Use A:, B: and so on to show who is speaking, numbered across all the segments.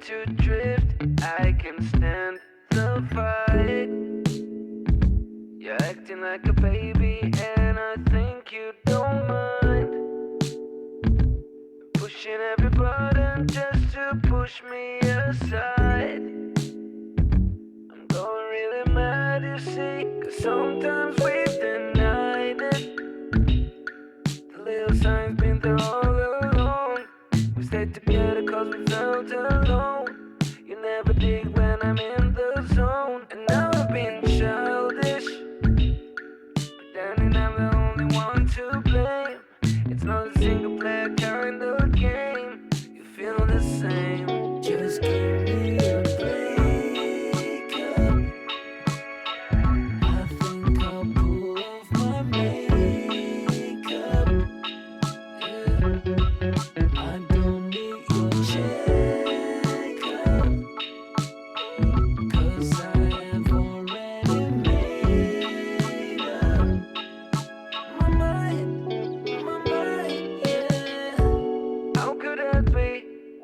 A: to drift. I can stand the fight. You're acting like a baby and I think you don't mind. Pushing every button just to push me aside. I'm going really mad, you see, 'cause sometimes we've denied it. The little sign's been there all along. We stayed together 'cause we felt alone. You never dig when I'm in the zone. And now I've been childish, pretending I'm the only one to blame. It's not a single player kind of game. You feel the same. Just give me a break up. I think I'll pull off my makeup. Yeah. I don't need your checkup, 'cause I have already made up my mind, yeah. How could that be?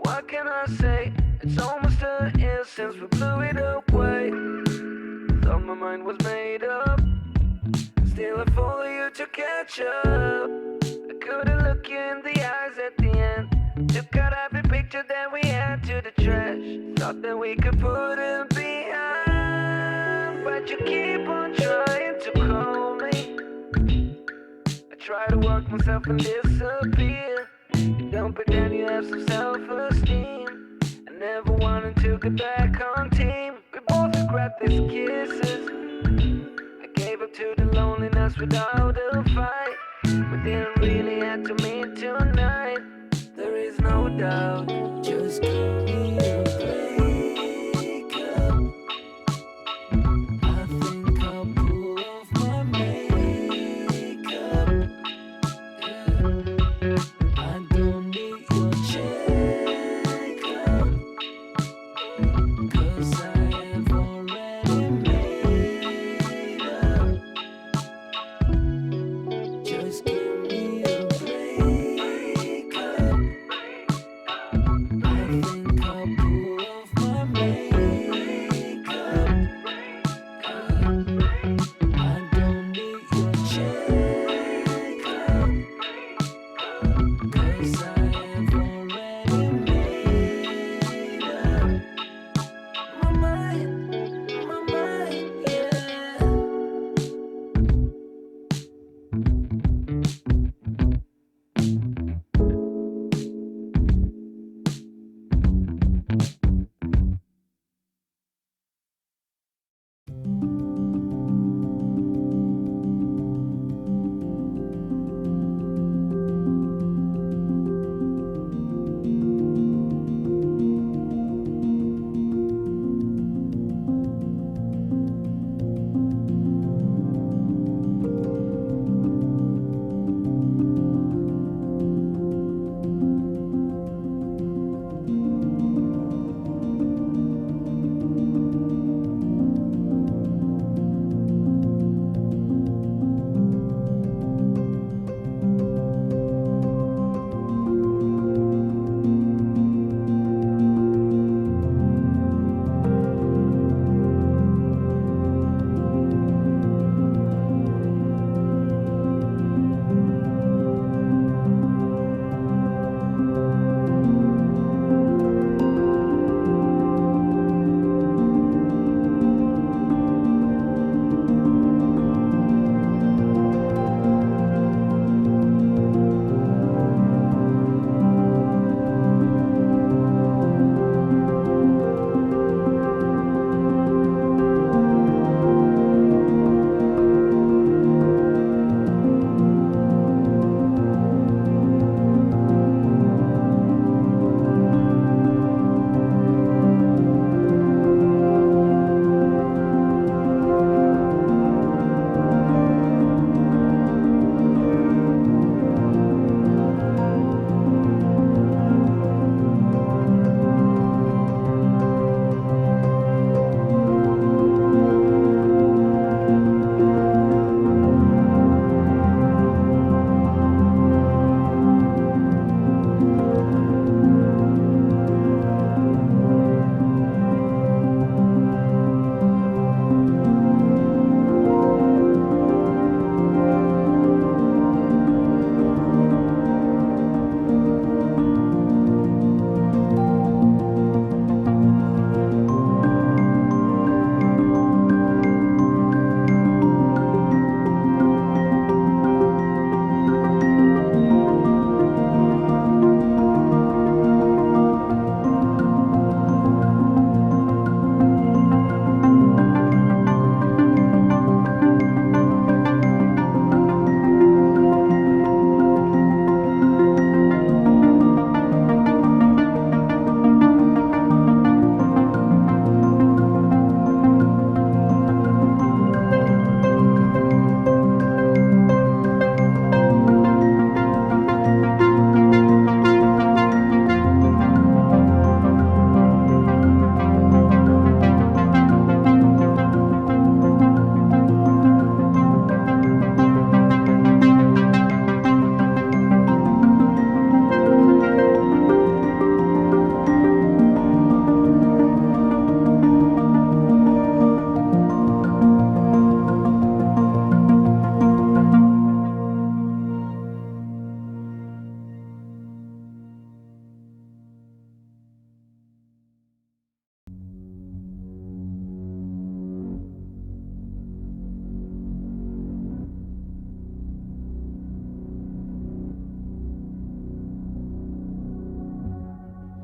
A: What can I say? It's almost a year since we blew it away. Thought my mind was made up. Still I follow you to catch up. I couldn't look you in the eyes at the end. Took out every picture that we had to the trash. Thought that we could put it behind, but you keep on trying to call me. I try to work myself and disappear. You don't pretend you have some self-esteem. I never wanted to get back on team. We both regret these kisses. I gave up to the loneliness without a fight. We didn't really have to meet tonight. There is no doubt. Just give me a break up. I think I'll pull off my makeup. Yeah. I don't need your checkup, 'cause I have already made up. Just give me a break up.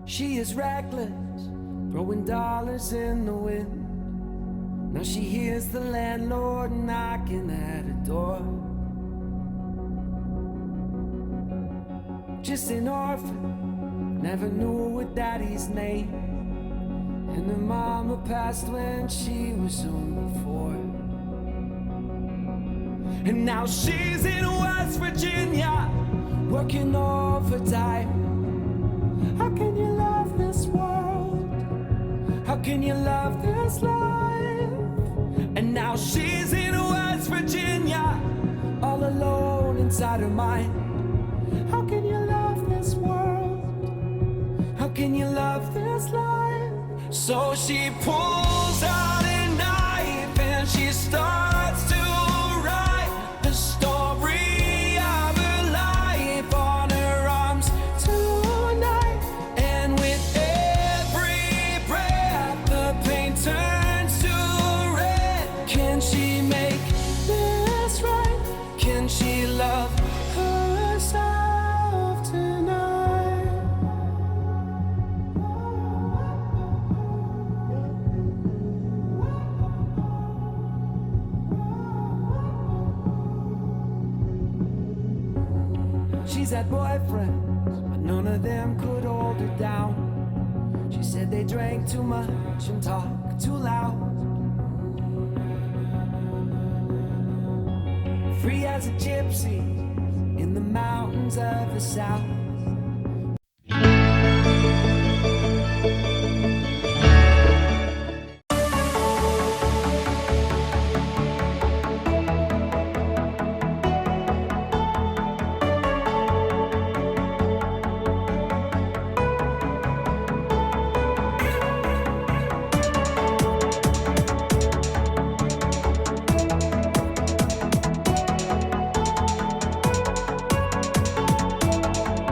A: She is reckless, throwing dollars in the wind. Now she hears the landlord knocking at her door. Just an orphan, never knew her daddy's name, and her mama passed when she was only 4. And now she's in West Virginia, working overtime. How can you love this world? How can you love this life? And now she's in West Virginia, all alone inside her mind. How can you love this world? How can you love this life? So she pulls out a knife and she starts to write the story of her life on her arms tonight. And with every breath the pain turns to red. Can she make this right? Can she love herself tonight? She's had boyfriends, but none of them could hold her down. She said they drank too much and talked too loud. Free as a gypsy in the mountains of the south.